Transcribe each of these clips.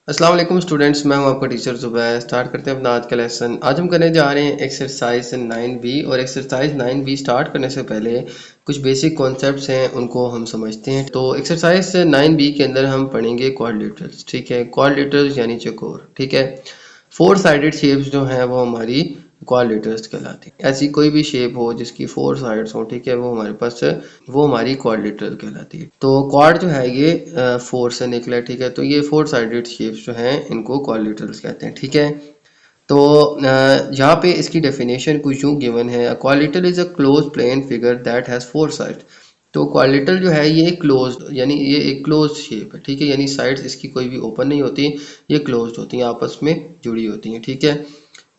अस्सलाम वालेकुम स्टूडेंट्स, मैं हूं आपका टीचर ज़ुबैर। स्टार्ट करते हैं अपना आज का लेसन। आज हम करने जा रहे हैं एक्सरसाइज 9B। और एक्सरसाइज 9B स्टार्ट करने से पहले कुछ बेसिक कॉन्सेप्ट्स हैं, उनको हम समझते हैं। तो एक्सरसाइज 9B के अंदर हम पढ़ेंगे क्वाड्रिलेटरल्स। ठीक है, क्वाड्रिलेटरल्स यानी चौकोर। ठीक है, फोर साइडेड शेप्स जो हैं वो हमारी क्वाड्रिलेटरल्स कहलाती है। ऐसी कोई भी शेप हो जिसकी फोर साइड्स हो, ठीक है, वो हमारे पास वो हमारी क्वाड्रिलेटरल कहलाती है। तो क्वाड जो है ये फोर से निकला है। ठीक है, तो ये फोर साइडेड शेप्स जो हैं इनको क्वाड्रिलेटरल्स कहते हैं। ठीक है, तो यहाँ पे इसकी डेफिनेशन कुछ यूँ गिवन है। Quadrilateral is a close plane figure that has four side. तो क्वाड्रिलेटरल जो है ये क्लोज यानी ये एक क्लोज शेप है। ठीक है, यानी साइड्स इसकी कोई भी ओपन नहीं होती, ये क्लोज्ड होती हैं, आपस में जुड़ी होती हैं। ठीक है,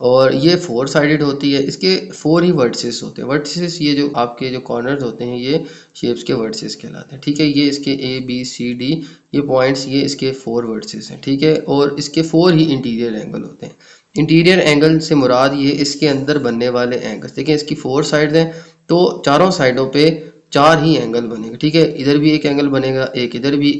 और ये फोर साइडेड होती है। इसके फोर ही वर्टिसेस होते हैं। वर्टिसेस ये जो आपके जो कॉर्नर्स होते हैं ये शेप्स के वर्टिसेस कहलाते हैं। ठीक है, ये इसके ए बी सी डी ये पॉइंट्स ये इसके फोर वर्टिसेस हैं। ठीक है, और इसके फोर ही इंटीरियर एंगल होते हैं। इंटीरियर एंगल से मुराद ये इसके अंदर बनने वाले एंगल्स। देखिए इसकी फोर साइड्स हैं, तो चारों साइडों पे चार ही एंगल बनेगा। ठीक है, इधर भी एक एंगल बनेगा, एक इधर भी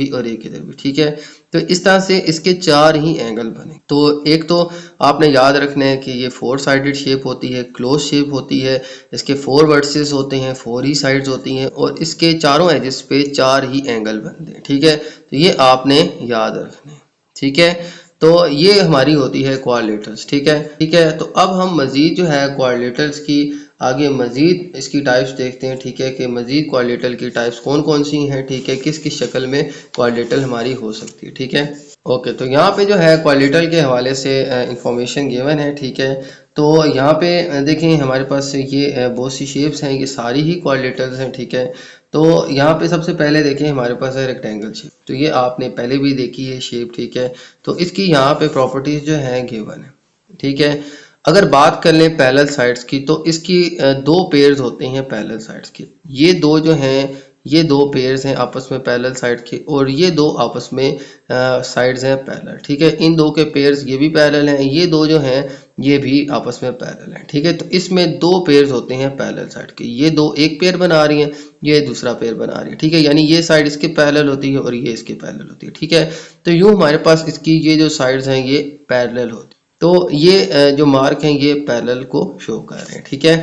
और एक इधर भी। ठीक है, तो इस तरह से इसके चार ही एंगल बने। तो एक तो आपने याद रखना है कि ये फोर साइडेड शेप होती है, क्लोज शेप होती है, इसके फोर वर्टिसेस होते हैं, फोर ही साइड्स होती हैं, और इसके चारों एजेस पे चार ही एंगल बनते हैं। ठीक है, तो ये आपने याद रखना है। ठीक है, तो ये हमारी होती है क्वाड्रिलेटरल्स। ठीक है, ठीक है, तो अब हम मजीद जो है क्वाड्रिलेटरल्स की आगे मजीद इसकी टाइप्स देखते हैं। ठीक है, कि मजीद क्वाड्रिलेटरल की टाइप्स कौन कौन सी हैं। ठीक है, किस किस शक्ल में क्वाड्रिलेटरल हमारी हो सकती है। ठीक है, ओके, तो यहाँ पे जो है क्वाड्रिलेटरल के हवाले से इंफॉर्मेशन गिवन है। ठीक है, तो यहाँ पे देखें हमारे पास ये बहुत सी शेप्स हैं, ये सारी ही क्वाड्रिलेटरल्स हैं। ठीक है, तो यहाँ पे सबसे पहले देखें हमारे पास है रेक्टेंगल शेप। तो ये आपने पहले भी देखी है शेप। ठीक है, तो इसकी यहाँ पे प्रॉपर्टीज जो हैं गिवन है। ठीक है, अगर बात कर लें पैरेलल साइड्स की, तो इसकी दो पेयर्स होते हैं पैरेलल साइड्स के। ये दो जो हैं ये दो पेयर्स हैं आपस में पैरेलल साइड के, और ये दो आपस में साइड्स हैं पैरेलल। ठीक है, इन दो के पेयर्स ये भी पैरेलल हैं, ये दो जो हैं ये भी आपस में पैरेलल हैं। ठीक है, तो इसमें दो पेयर्स होते हैं पैरेलल साइड के। ये दो एक पेयर बना रही हैं, ये दूसरा पेयर बना रही है। ठीक है, यानी ये साइड इसके पैरेलल होती है और ये इसके पैरेलल होती है। ठीक है, तो यूँ हमारे पास इसकी ये जो साइड्स हैं ये पैरेलल होती है। तो ये जो मार्क हैं ये पैरेलल को शो कर रहे हैं। ठीक है,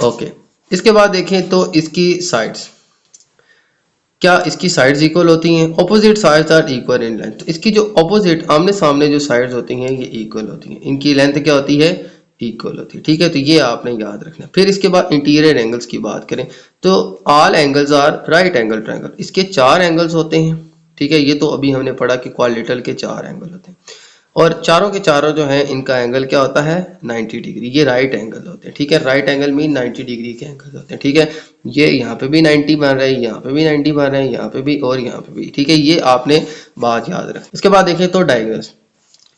ओके, इसके बाद देखें तो इसकी साइड्स, क्या इसकी साइड्स इक्वल होती हैं? Opposite sides are equal in length. तो इसकी जो ऑपोजिट आमने सामने जो साइड्स होती हैं ये इक्वल होती हैं, इनकी लेंथ क्या होती है? इक्वल होती है। ठीक है, तो ये आपने याद रखना। फिर इसके बाद इंटीरियर एंगल्स की बात करें तो all angles are right angle triangle. इसके चार एंगल्स होते हैं। ठीक है, ये तो अभी हमने पढ़ा कि क्वाड्रिलेटरल के चार एंगल होते हैं, और चारों के चारों जो हैं इनका एंगल क्या होता है? 90 डिग्री। ये राइट एंगल होते हैं। ठीक है, राइट एंगल मीन 90 डिग्री के एंगल होते हैं। ठीक है, ये यहाँ पे भी 90 बन रहा है, यहाँ पे भी 90 बन रहा है, यहाँ पे भी और यहाँ पे भी। ठीक है, ये आपने बात याद रख। इसके बाद देखें तो डायगोनल्स,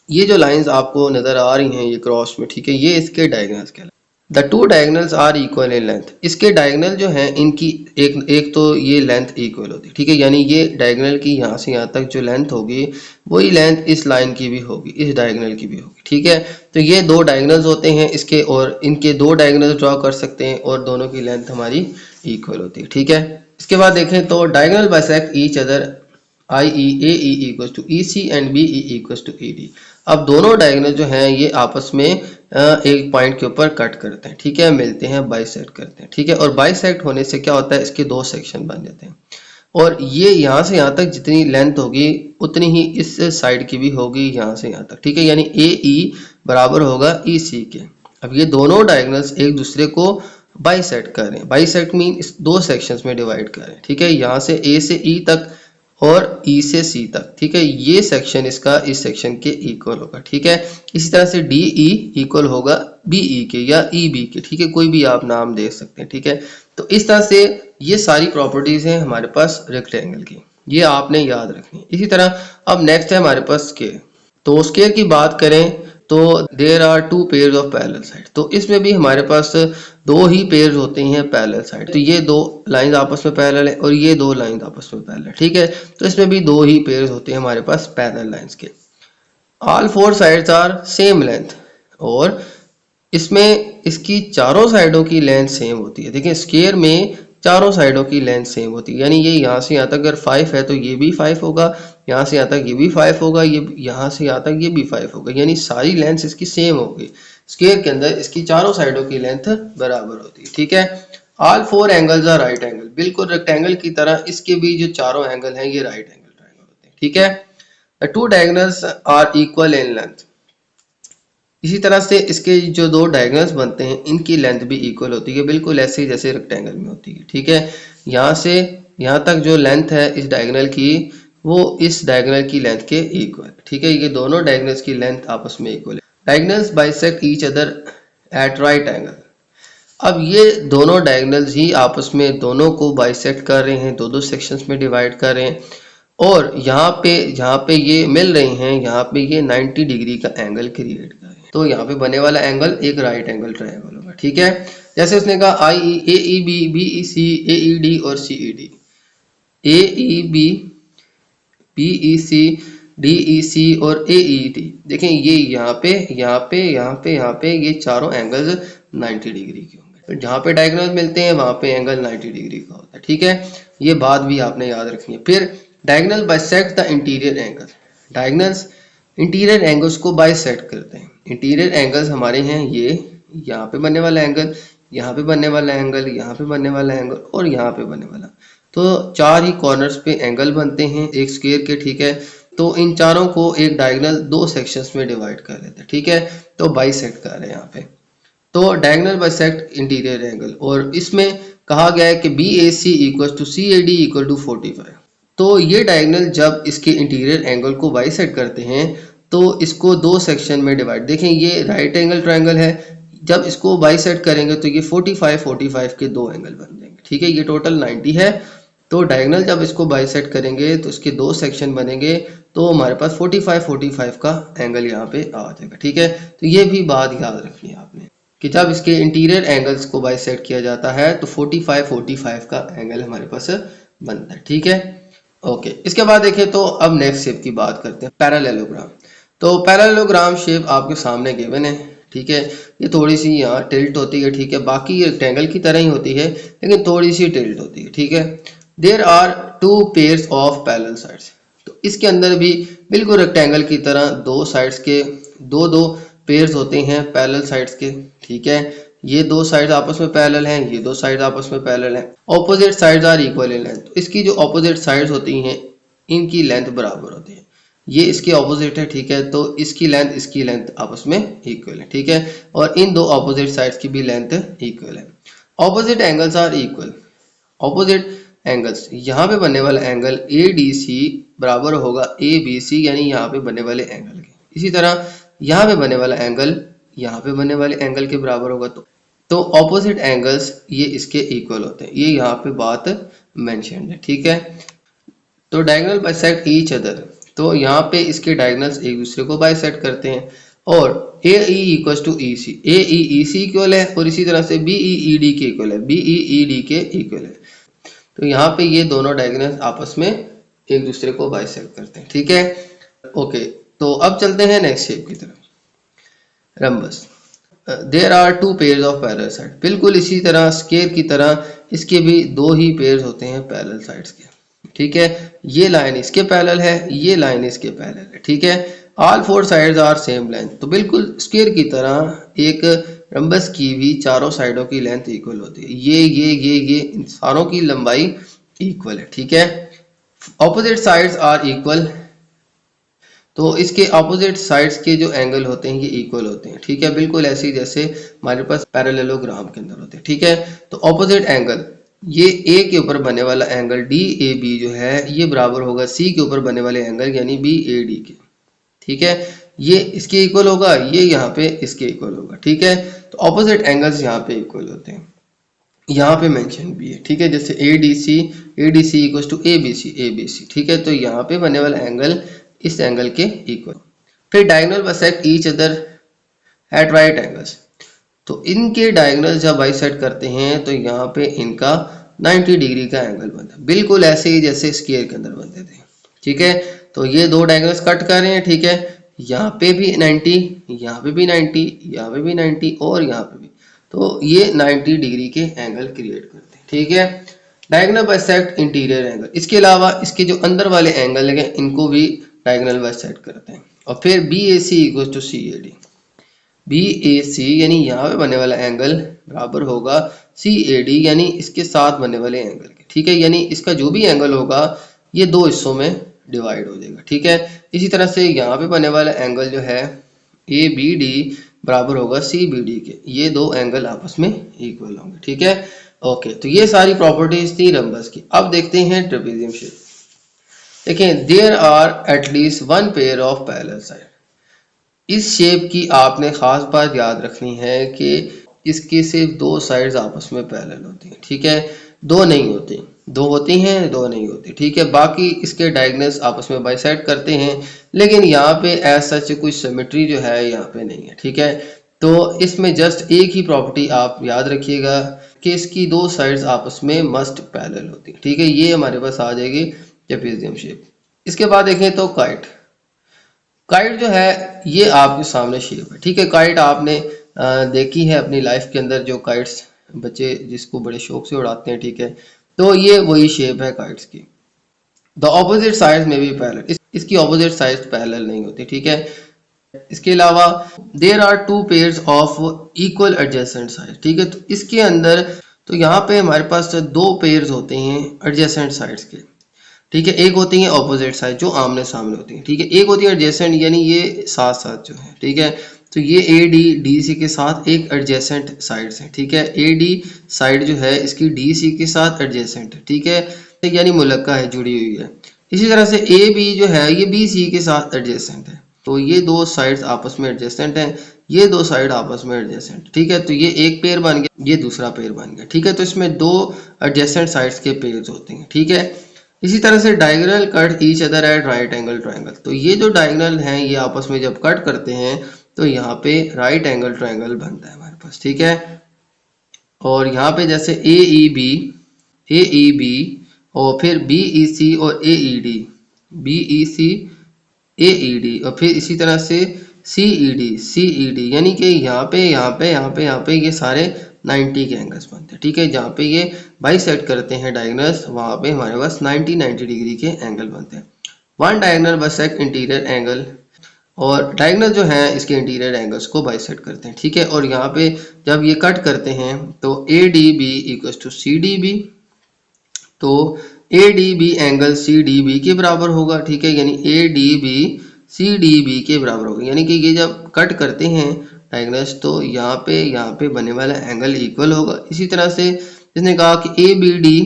ये जो लाइंस आपको नजर आ रही हैं ये क्रॉस में, ठीक है, ये इसके डायगोनल्स कहलाते हैं। The two diagonals are equal in length. इसके डायगोनल जो हैं इनकी एक तो ये लेंथ इक्वल होती है। ठीक है, यानी ये डायगोनल की यहाँ से यहाँ तक जो लेंथ होगी वही लेंथ इस लाइन की भी होगी, इस डायगोनल की भी होगी। ठीक है, तो ये दो डायगोनल्स होते हैं इसके, और इनके दो डायगोनल्स ड्रॉ कर सकते हैं और दोनों की लेंथ हमारी इक्वल होती है। ठीक है, इसके बाद देखें तो diagonal bisect each other i.e. AE equals to EC and BE equals to ED। अब दोनों डायगोनल जो हैं ये आपस में एक पॉइंट के ऊपर कट करते हैं। ठीक है, मिलते हैं, बाइसेक्ट करते हैं। ठीक है, और बाइसेक्ट होने से क्या होता है? इसके दो सेक्शन बन जाते हैं, और ये यहाँ से यहाँ तक जितनी लेंथ होगी उतनी ही इस साइड की भी होगी यहाँ से यहाँ तक। ठीक है, यानी AE बराबर होगा EC के। अब ये दोनों डायगोनल्स एक दूसरे को बाइसेक्ट कर रहे हैं। बाइसेक्ट मीन इस दो सेक्शंस में डिवाइड कर रहे हैं। ठीक है, यहाँ से A से E तक और E से C तक। ठीक है, ये सेक्शन इसका इस सेक्शन के इक्वल होगा। ठीक है, इसी तरह से DE इक्वल होगा BE के या EB के। ठीक है, कोई भी आप नाम दे सकते हैं। ठीक है, तो इस तरह से ये सारी प्रॉपर्टीज हैं हमारे पास रेक्टेंगल की, ये आपने याद रखनी है। इसी तरह अब नेक्स्ट है हमारे पास स्क्वायर। तो स्क्वायर की बात करें तो there are two pairs of parallel side. तो इसमें भी हमारे पास दो ही पेयर्स होते हैं पैरेलल साइड। तो ये दो लाइंस आपस में पैरेलल है और ये दो लाइंस आपस में पैरेलल है। ठीक है, तो इसमें भी दो ही पेयर्स होते हैं हमारे पास पैरेलल लाइंस के। All four sides are same length, और इसमें इसकी चारों साइडों की लेंथ सेम होती है। देखिए स्क्वायर में चारों साइडों की लेंथ सेम होती है, यानी ये यहाँ से यहाँ तक अगर 5 है तो ये भी 5 होगा, यहाँ से यहाँ तक ये भी 5 होगा, ये यहाँ से यहाँ तक ये भी 5 होगा, यानी सारी लेंथ इसकी सेम होगी। स्क्वायर के अंदर इसकी चारों साइडों की लेंथ बराबर होती है, ठीक है। All four angles are right angle, बिल्कुल रेक्टेंगल की तरह इसके भी जो चारों एंगल हैं ये राइट एंगल ट्रायंगल होते हैं, ठीक है। Two diagonals are equal in length, इसी तरह से इसके जो दो डायगोनल्स बनते हैं इनकी लेंथ भी इक्वल होती है, बिल्कुल ऐसे ही जैसे रेक्टेंगल में होती है, ठीक है। यहाँ से यहाँ तक जो लेंथ है इस डायगोनल की वो इस डायगोनल की लेंथ के इक्वल, ठीक है। ये दोनों डायगोनल्स की लेंथ आपस में इक्वल है। Diagonals bisect each other at right angle, अब ये दोनों डायगोनल्स ही आपस में दोनों को बाइसेक्ट कर रहे हैं, दो दो सेक्शंस में डिवाइड कर रहे हैं, और यहाँ पे ये मिल रही हैं, यहाँ पे ये 90 डिग्री का एंगल क्रिएट कर रहे हैं। तो यहाँ पे बने वाला एंगल एक राइट एंगल ट्रायंगल होगा, ठीक है। जैसे उसने कहा I E A E B B E C A E D और C E D, A E B B E C D E C और ए ई डी, देखें ये यहाँ पे यहाँ पे यहाँ पे यहाँ पे ये चारों एंगल्स 90 डिग्री के होंगे। जहाँ पे डायगोनल मिलते हैं वहाँ पे एंगल 90 डिग्री का होता है, ठीक है। ये बात भी आपने याद रखनी है। फिर diagonal bisect the interior angle, diagonals interior angles को बाइसेक्ट करते हैं। इंटीरियर एंगल्स हमारे हैं ये यहाँ पे बनने वाला एंगल, यहाँ पे बनने वाला एंगल, यहाँ पे बनने वाला एंगल और यहाँ पे बनने वाला, तो चार ही कॉर्नर्स पे एंगल बनते हैं एक स्क्वायर के, ठीक है। तो इन चारों को एक डायगोनल दो सेक्शंस में डिवाइड कर लेते हैं, ठीक है। तो बाइसेक्ट कर रहे हैं यहाँ पे, तो डायगोनल बाइसेक्ट इंटीरियर एंगल, और इसमें कहा गया है कि B A C equal to C A D equal to 45। तो ये डायगोनल जब इसके इंटीरियर एंगल को बाइसेक्ट करते हैं तो इसको दो सेक्शन में डिवाइड, देखें ये राइट एंगल ट्रायंगल है, जब इसको बाइसेक्ट करेंगे तो ये 45 के दो एंगल बन जाएंगे, ठीक है। ये टोटल 90 है, तो डायगोनल जब इसको बाइसेक्ट करेंगे तो इसके दो सेक्शन बनेंगे, तो हमारे पास 45 का एंगल यहाँ पे आ जाएगा, ठीक है। तो ये भी बात याद रखनी है आपने कि जब इसके इंटीरियर एंगल्स को बाइसेक्ट किया जाता है तो 45 का एंगल हमारे पास बनता है, ठीक है। ओके, इसके बाद देखिए तो अब नेक्स्ट शेप की बात करते हैं, पैरेललोग्राम। तो पैरेललोग्राम शेप आपके सामने गिवन है, ठीक है। ये थोड़ी सी यहाँ टिल्ट होती है, ठीक है, बाकी ये रेक्टेंगल की तरह ही होती है लेकिन थोड़ी सी टिल्ट होती है, ठीक है। There are two pairs of parallel sides, तो इसके अंदर भी बिल्कुल रेक्टेंगल की तरह दो साइड्स के दो दो पेयर्स होते हैं पैरेलल साइड्स के, ठीक है। ये दो साइड्स आपस में पैरेलल हैं, ये दो साइड्स आपस में पैरेलल हैं। Opposite sides are equal in length, तो इसकी जो ऑपोजिट साइड्स होती हैं इनकी लेंथ बराबर होती है। ये इसके ऑपोजिट है, ठीक है, तो इसकी लेंथ आपस में इक्वल है, ठीक है। और इन दो ऑपोजिट साइड्स की भी लेंथ इक्वल है। Opposite angles are equal, opposite angles, यहाँ पे बनने वाला एंगल ए डी सी बराबर होगा ए बी सी, यानी यहाँ पे बनने वाले एंगल के। इसी तरह यहाँ पे बनने वाला एंगल यहाँ पे बनने वाले एंगल के बराबर होगा। तो ऑपोजिट एंगल्स ये इसके इक्वल होते हैं, ये यहाँ पे बात मेंशन है, ठीक है। तो डायगोनल बाइसेक्ट ईच अदर, तो यहाँ पे इसके डायगोनल्स एक दूसरे को बाइसेक्ट करते हैं, और A E equal to E C, A E C equal है, और इसी तरह से बी ई डी के इक्वल है, बी ई डी के इक्वल है। तो यहाँ पे ये दोनों डायगोनल्स आपस में एक दूसरे को बाइसेक्ट करते हैं, ठीक है। ओके, तो अब चलते हैं नेक्स्ट शेप की तरफ, rhombus. There are two pairs of parallel side, बिल्कुल इसी तरह स्क्वायर की तरह इसके भी दो ही पेयर्स होते हैं पैरेलल साइड्स के, ठीक है। ये लाइन इसके पैरेलल है, ये लाइन इसके पैरेलल है, ठीक है। All four sides are same length, तो बिल्कुल स्क्वायर की तरह एक रम्बस की भी चारों साइडों की लेंथ इक्वल होती है, ये इन सारों की लंबाई इक्वल है, ठीक है। ऑपोजिट साइड्स आर इक्वल, तो इसके ऑपोजिट साइड्स के जो एंगल होते हैं ये इक्वल होते हैं, ठीक है, बिल्कुल ऐसे ही जैसे हमारे पास पैरेललोग्राम के अंदर होते हैं, ठीक है। तो ऑपोजिट एंगल, ये ए के ऊपर बनने वाला एंगल डी ए बी जो है ये बराबर होगा सी के ऊपर बनने वाले एंगल यानी बी ए डी के, ठीक है। ये इसके इक्वल होगा, ये यहाँ पे इसके इक्वल होगा, ठीक है। तो ऑपोजिट एंगल्स यहाँ पे इक्वल होते हैं, यहाँ पे मेंशन भी है, ठीक है। जैसे A D C equal to A B C, ठीक है। तो यहाँ पे बनने वाला एंगल इस एंगल के इक्वल। फिर diagonal bisect each other at right angles, तो इनके डायगोनल जब बाइसेक्ट करते हैं तो यहाँ पे इनका 90 डिग्री का एंगल बनता है, बिल्कुल ऐसे ही जैसे स्क्वायर के अंदर बनते थे, ठीक है। तो ये दो डायगोनल्स कट कर रहे हैं, ठीक है, यहाँ पे भी 90, यहाँ पे भी 90, यहाँ पे भी 90 और यहाँ पे भी, तो ये 90 डिग्री के एंगल क्रिएट करते हैं, ठीक है। डायगोनल बाइसेक्ट इंटीरियर एंगल, इसके अलावा इसके जो अंदर वाले एंगल हैं इनको भी डायगोनल बाइसेक्ट करते हैं। और फिर B A C equal to C A D, B A C यानी यहाँ पे बनने वाला एंगल बराबर होगा सी ए डी यानी इसके साथ बनने वाले एंगल के, ठीक है। यानी इसका जो भी एंगल होगा ये दो हिस्सों में डिवाइड हो जाएगा, ठीक है। इसी तरह से यहाँ पे बनने वाला एंगल जो है ए बी डी बराबर होगा सी बी डी के, ये दो एंगल आपस में इक्वल होंगे, ठीक है। ओके, तो ये सारी प्रॉपर्टीज थी रम्बस की। अब देखते हैं ट्रेपेजियम शेप। देखें, there are at least one pair of parallel side. इस शेप की आपने खास बात याद रखनी है कि इसके सिर्फ दो साइड्स आपस में पैरेलल होती हैं, ठीक है। दो नहीं होती, दो होती हैं दो नहीं होती, ठीक है। बाकी इसके डायगोनल्स आपस में बाइसेक्ट करते हैं, लेकिन यहाँ पे एज सच कोई सिमेट्री जो है यहाँ पे नहीं है, ठीक है। तो इसमें जस्ट एक ही प्रॉपर्टी आप याद रखिएगा कि इसकी दो साइड्स आपस में मस्ट पैरेलल होती है, ठीक है। ये हमारे पास आ जाएगी ट्रेपेजियम शेप। इसके बाद देखें तो काइट। काइट जो है ये आपके सामने शेप है, ठीक है। काइट आपने देखी है अपनी लाइफ के अंदर, जो काइट्स बच्चे जिसको बड़े शौक से उड़ाते हैं, ठीक है। तो ये वही शेप है काइट्स की। द ऑपोजिट साइड्स में भी पैरेलल, इसकी ऑपोजिट साइड्स पैरेलल नहीं होती, ठीक है। इसके अलावा there are two pairs of equal adjacent side, ठीक है। तो इसके अंदर तो यहाँ पे हमारे पास दो पेयर्स होते हैं एडजेसेंट साइड्स के, ठीक है। एक होती है ऑपोजिट साइड जो आमने सामने होती है, ठीक है। एक होती है एडजेसेंट यानी ये साथ साथ जो है, ठीक है। तो ये ए डी डी सी के साथ एक एडजेसेंट साइड्स है, ठीक है। ए डी साइड जो है इसकी डी सी के साथ एडजेसेंट है, ठीक है, यानी मुलक्का है, जुड़ी हुई है। इसी तरह से ए बी जो है ये बी सी के साथ एडजेसेंट है। तो ये दो साइड्स आपस में एडजेसेंट हैं, ये दो साइड आपस में एडजेसेंट, ठीक है। तो ये एक पेयर बन गया, ये दूसरा पेयर बन गया, ठीक है। तो इसमें दो एडजेसेंट साइड्स के पेयर्स होते हैं, ठीक है। इसी तरह से diagonal cut each other at right angle triangle. तो ये जो डायगोनल हैं ये आपस में जब कट करते हैं तो यहाँ पे राइट एंगल ट्रायंगल बनता है हमारे पास, ठीक है। और यहाँ पे जैसे ए ई बी और फिर बी ई सी और A E D, B E C A E D, और फिर इसी तरह से सी ई डी यानी कि यहाँ पे ये सारे 90 के एंगल्स बनते हैं, ठीक है। जहाँ पे ये बाइसेक्ट करते हैं डायगोनल्स वहाँ पे हमारे पास 90 डिग्री के एंगल बनते हैं। One diagonal bisect interior angle, और डायगोनल जो है इसके इंटीरियर एंगल्स को बाइसेक्ट करते हैं, ठीक है। और यहाँ पे जब ये कट करते हैं तो A D B equal to C D B, तो A D B angle C D B के बराबर होगा, ठीक है। यानी A D B C D B के बराबर होगा, यानी कि ये जब कट करते हैं डायगोनल्स तो यहाँ पे बनने वाला एंगल इक्वल होगा। इसी तरह से इसने कहा कि ए बी डी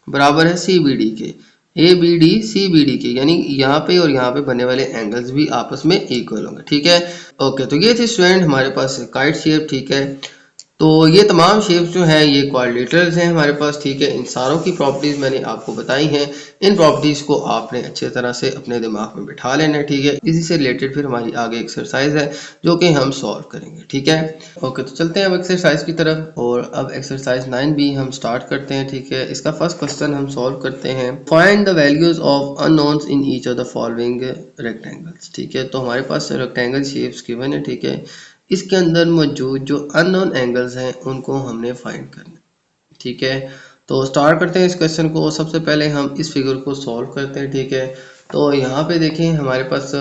बराबर है सी बी डी के, A B D C B D के, यानी यहाँ पे और यहाँ पे बनने वाले एंगल्स भी आपस में इक्वल होंगे, ठीक है। ओके, तो ये थी स्टूडेंट हमारे पास काइट शेप, ठीक है। तो ये तमाम शेप्स जो हैं ये क्वाड्रिलेटरल्स हैं हमारे पास, ठीक है। इन सारों की प्रॉपर्टीज़ मैंने आपको बताई हैं। इन प्रॉपर्टीज़ को आपने अच्छे तरह से अपने दिमाग में बिठा लेना है, ठीक है। इसी से रिलेटेड फिर हमारी आगे एक्सरसाइज है जो कि हम सॉल्व करेंगे, ठीक है। ओके, तो चलते हैं अब एक्सरसाइज की तरफ, और अब एक्सरसाइज 9B हम स्टार्ट करते हैं, ठीक है। इसका फर्स्ट क्वेश्चन हम सॉल्व करते हैं। Find the values of unknowns in each of the following rectangles, ठीक है। तो हमारे पास रेक्टेंगल शेप्स गिवन है, ठीक है। इसके अंदर मौजूद जो अननोन एंगल्स हैं उनको हमने फाइंड करना, ठीक है। तो स्टार्ट करते हैं इस क्वेश्चन को। सबसे पहले हम इस फिगर को सॉल्व करते हैं, ठीक है। तो यहाँ पे देखें हमारे पास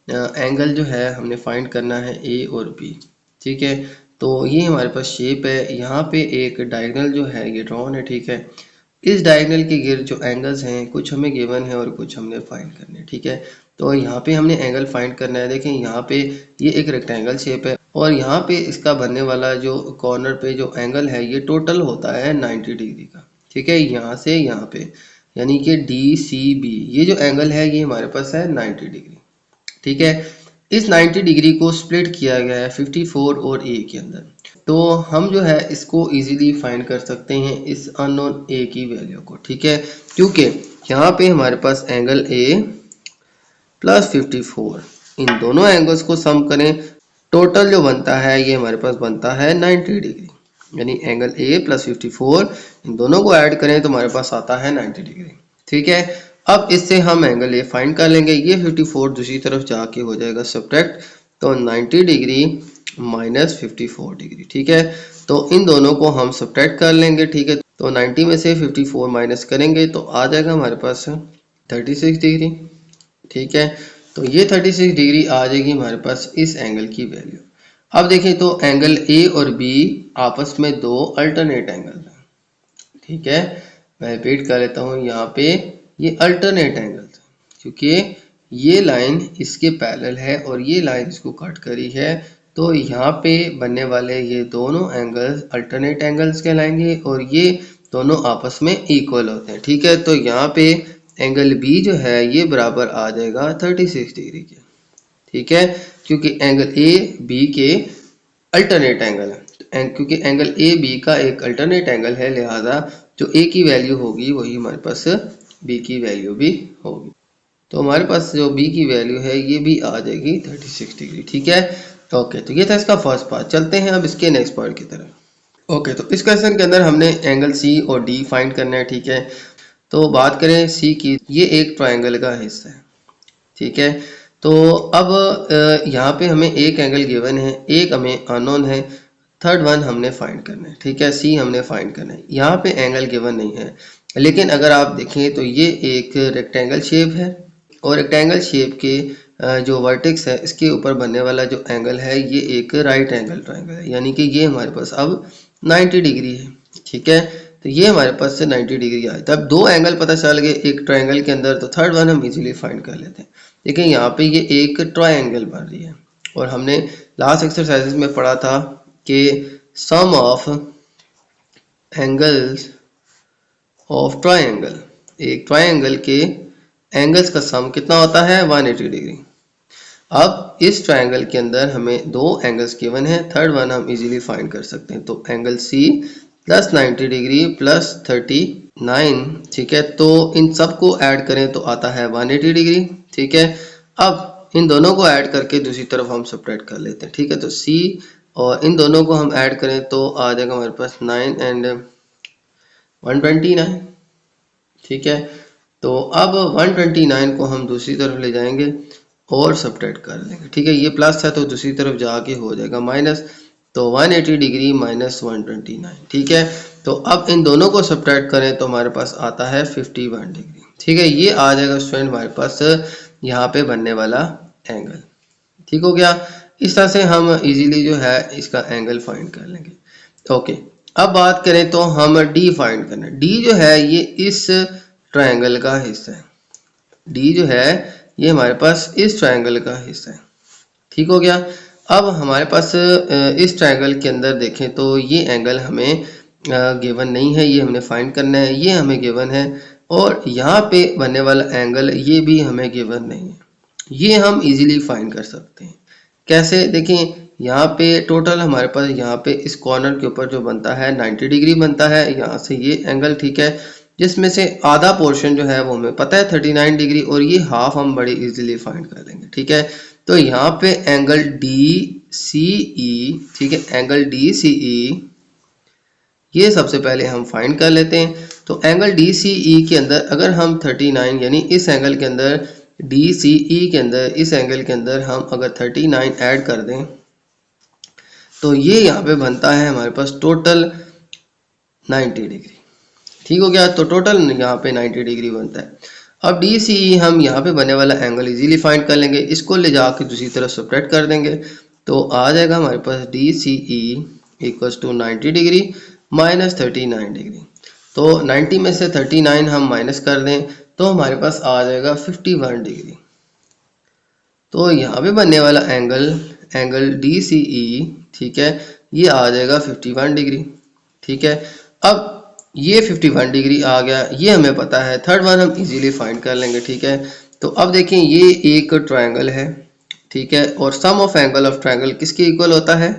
एंगल जो है हमने फाइंड करना है ए और बी, ठीक है। तो ये हमारे पास शेप है, यहाँ पे एक डायगोनल जो है ये ड्रॉन है, ठीक है। इस डायगोनल के गिर्द जो एंगल्स हैं कुछ हमें गिवन है और कुछ हमने फाइंड करने हैं, ठीक है। तो यहाँ पे हमने एंगल फाइंड करना है। देखें यहाँ पे ये एक रेक्टेंगल शेप है और यहाँ पे इसका बनने वाला जो कॉर्नर पे जो एंगल है ये टोटल होता है 90 डिग्री का, ठीक है। यहाँ से यहाँ पे यानी कि डी सी बी ये जो एंगल है ये हमारे पास है 90 डिग्री, ठीक है। इस 90 डिग्री को स्प्लिट किया गया है 54 और ए के अंदर। तो हम जो है इसको इजीली फाइंड कर सकते हैं इस अननोन ए की वैल्यू को, ठीक है। क्योंकि यहाँ पे हमारे पास एंगल ए प्लस 54, इन दोनों एंगल्स को सम करें, टोटल जो बनता है ये हमारे पास बनता है 90 डिग्री, यानी एंगल ए प्लस 54 इन दोनों को ऐड करें तो हमारे पास आता है 90 डिग्री, ठीक है। अब इससे हम एंगल ए फाइंड कर लेंगे। ये 54 दूसरी तरफ जाके हो जाएगा सब्ट्रैक्ट, तो 90 डिग्री माइनस 54 डिग्री, ठीक है। तो इन दोनों को हम सब्ट्रैक्ट कर लेंगे, ठीक है। तो 90 में से 54 माइनस करेंगे तो आ जाएगा हमारे पास 36 डिग्री। ठीक है, तो ये 36 डिग्री आ जाएगी हमारे पास इस एंगल की वैल्यू। अब देखें तो एंगल ए और बी आपस में दो अल्टरनेट एंगल हैं। ठीक है, मैं रिपीट कर लेता हूँ, यहाँ पे ये अल्टरनेट एंगल है क्योंकि ये लाइन इसके पैरेलल है और ये लाइन इसको कट करी है, तो यहाँ पे बनने वाले ये दोनों एंगल्स अल्टरनेट एंगल्स कहलाएंगे और ये दोनों आपस में इक्वल होते हैं। ठीक है, तो यहाँ पे एंगल बी जो है ये बराबर आ जाएगा 36 डिग्री के। ठीक है, क्योंकि एंगल ए बी के अल्टरनेट एंगल है, क्योंकि एंगल ए बी का एक अल्टरनेट एंगल है, लिहाजा जो ए की वैल्यू होगी वही हमारे पास बी की वैल्यू भी होगी। तो हमारे पास जो बी की वैल्यू है ये भी आ जाएगी 36 डिग्री। ठीक है, ओके, तो ये था इसका फर्स्ट पार्ट। चलते हैं अब इसके नेक्स्ट पार्ट की तरफ। ओके, तो इस क्वेश्चन के अंदर हमने एंगल सी और डी फाइंड करना है। ठीक है, तो बात करें सी की, ये एक ट्राइंगल का हिस्सा है। ठीक है, तो अब यहाँ पे हमें एक एंगल गिवन है, एक हमें अननोन है, थर्ड वन हमने फाइंड करना है। ठीक है, सी हमने फाइंड करना है। यहाँ पे एंगल गिवन नहीं है, लेकिन अगर आप देखें तो ये एक रेक्टेंगल शेप है और रेक्टेंगल शेप के जो वर्टेक्स है इसके ऊपर बनने वाला जो एंगल है ये एक राइट एंगल ट्राइंगल है, यानी कि ये हमारे पास अब 90 डिग्री है। ठीक है, तो ये हमारे पास से 90 डिग्री आए। तब दो एंगल पता चल गए एक ट्राइंगल के अंदर, तो थर्ड वन हम इजीली फाइंड कर लेते हैं। देखिए यहाँ पे ये एक ट्राइंगल बन रही है और हमने लास्ट एक्सरसाइजेस में पढ़ा था कि सम ऑफ एंगल्स ऑफ ट्राइंगल, एक ट्राइंगल के एंगल्स का सम कितना होता है 180 डिग्री। अब इस ट्राइंगल के अंदर हमें दो एंगल्स गिवन है, थर्ड वन हम इजीली फाइंड कर सकते हैं। तो angle C plus 90 degree plus 39। ठीक है, तो इन सब को ऐड करें तो आता है 180 डिग्री। ठीक है, अब इन दोनों को ऐड करके दूसरी तरफ हम सब्ट्रैक्ट कर लेते हैं। ठीक है, तो सी और इन दोनों को हम ऐड करें तो आ जाएगा हमारे पास 9 एंड 129। ठीक है, तो अब 129 को हम दूसरी तरफ ले जाएंगे और सब्ट्रैक्ट कर लेंगे। ठीक है, ये प्लस है तो दूसरी तरफ जाके हो जाएगा माइनस, तो 180 डिग्री माइनस 129। ठीक है, तो अब इन दोनों को सब्ट्रैक्ट करें तो हमारे पास आता है 51 डिग्री। ठीक है, ये आ जाएगा स्टूडेंट हमारे पास यहाँ पे बनने वाला एंगल। ठीक हो गया, इस तरह से हम इजीली जो है इसका एंगल फाइंड कर लेंगे। ओके, अब बात करें तो हम डी फाइंड करना है। डी जो है ये इस ट्रायंगल का हिस्सा है, डी जो है ये हमारे पास इस ट्रायंगल का हिस्सा है। ठीक हो गया, अब हमारे पास इस ट्रायंगल के अंदर देखें तो ये एंगल हमें गिवन नहीं है, ये हमने फाइंड करना है। ये हमें गिवन है और यहाँ पे बनने वाला एंगल ये भी हमें गिवन नहीं है, ये हम इजीली फाइंड कर सकते हैं। कैसे, देखें यहाँ पे टोटल हमारे पास यहाँ पे इस कॉर्नर के ऊपर जो बनता है 90 डिग्री बनता है, यहाँ से ये एंगल। ठीक है, जिसमें से आधा पोर्शन जो है वो हमें पता है 39 डिग्री और ये हाफ हम बड़ी इजीली फाइंड कर लेंगे। ठीक है, तो यहाँ पे एंगल डी सी ई, ठीक है, एंगल डी सी ई ये सबसे पहले हम फाइंड कर लेते हैं। तो एंगल डी सी ई के अंदर अगर हम 39 यानी इस एंगल के अंदर डी सी ई के अंदर इस एंगल के अंदर हम अगर 39 ऐड कर दें तो ये यहाँ पे बनता है हमारे पास टोटल 90 डिग्री। ठीक हो गया, तो टोटल यहाँ पे 90 डिग्री बनता है। अब डी सी ई हम यहाँ पे बनने वाला एंगल इजीली फाइंड कर लेंगे, इसको ले जाकर दूसरी तरफ सब्ट्रैक्ट कर देंगे तो आ जाएगा हमारे पास D C E equals to 90 degree minus 39 degree. तो 90 में से 39 हम माइनस कर दें तो हमारे पास आ जाएगा 51 डिग्री। तो यहाँ पे बनने वाला एंगल डी सी ई, ठीक है, ये आ जाएगा 51 डिग्री। ठीक है, अब ये 51 डिग्री आ गया, ये हमें पता है, थर्ड वन हम इजीली फाइंड कर लेंगे। ठीक है, तो अब देखें ये एक ट्रायंगल है, ठीक है, और sum of angle of triangle किसके इक्वल होता है,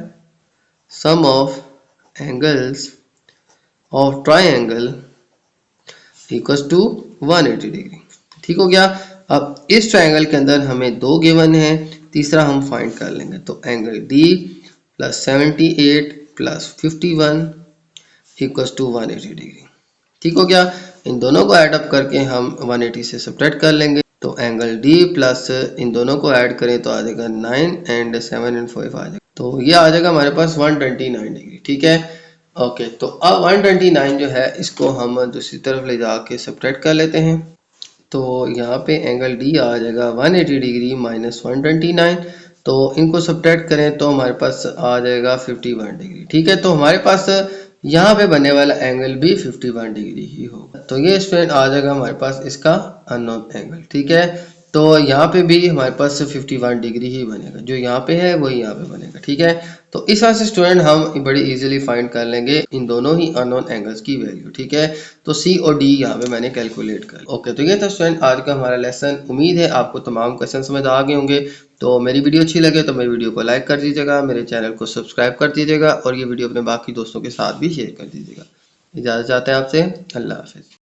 sum of angles of triangle equals to 180 degree. ठीक हो गया, अब इस ट्रायंगल के अंदर हमें दो गिवन है, तीसरा हम फाइंड कर लेंगे। तो angle D plus 78 plus 51 equals to 180 degree. ठीक हो गया, इन दोनों को ऐड अप करके हम 180 से सब्ट्रैक्ट कर लेंगे। तो एंगल डी प्लस इन दोनों को ऐड करें तो आ जाएगा 9 एंड 7 एंड 5 आ जाएगा, तो ये आ जाएगा हमारे पास 129 डिग्री। ठीक है, ओके, तो अब 129 जो है इसको हम दूसरी तरफ ले जाके सब्ट्रैक्ट कर लेते हैं। तो यहाँ पे एंगल डी आ जाएगा 180 डिग्री माइनस 129। तो इनको सब्ट्रैक्ट करें तो हमारे पास आ जाएगा 51 डिग्री। ठीक है, तो हमारे पास यहाँ पे बनने वाला एंगल भी 51 डिग्री ही होगा। तो ये स्टूडेंट आ जाएगा हमारे पास इसका अननोन एंगल। ठीक है, तो यहाँ पे भी हमारे पास 51 डिग्री ही बनेगा, जो यहाँ पे है वही यहाँ पे बनेगा। ठीक है, तो इस तरह से स्टूडेंट हम बड़ी इजीली फाइंड कर लेंगे इन दोनों ही अननोन एंगल्स की वैल्यू। ठीक है, तो सी और डी यहाँ पे मैंने कैलकुलेट कर। ओके, तो ये था स्टूडेंट आज का हमारा लेसन। उम्मीद है आपको तमाम क्वेश्चन समझ आ गए होंगे। तो मेरी वीडियो अच्छी लगे तो मेरी वीडियो को लाइक कर दीजिएगा, मेरे चैनल को सब्सक्राइब कर दीजिएगा और ये वीडियो अपने बाकी दोस्तों के साथ भी शेयर कर दीजिएगा। इजाज़त चाहते हैं आपसे। अल्लाह हाफिज़।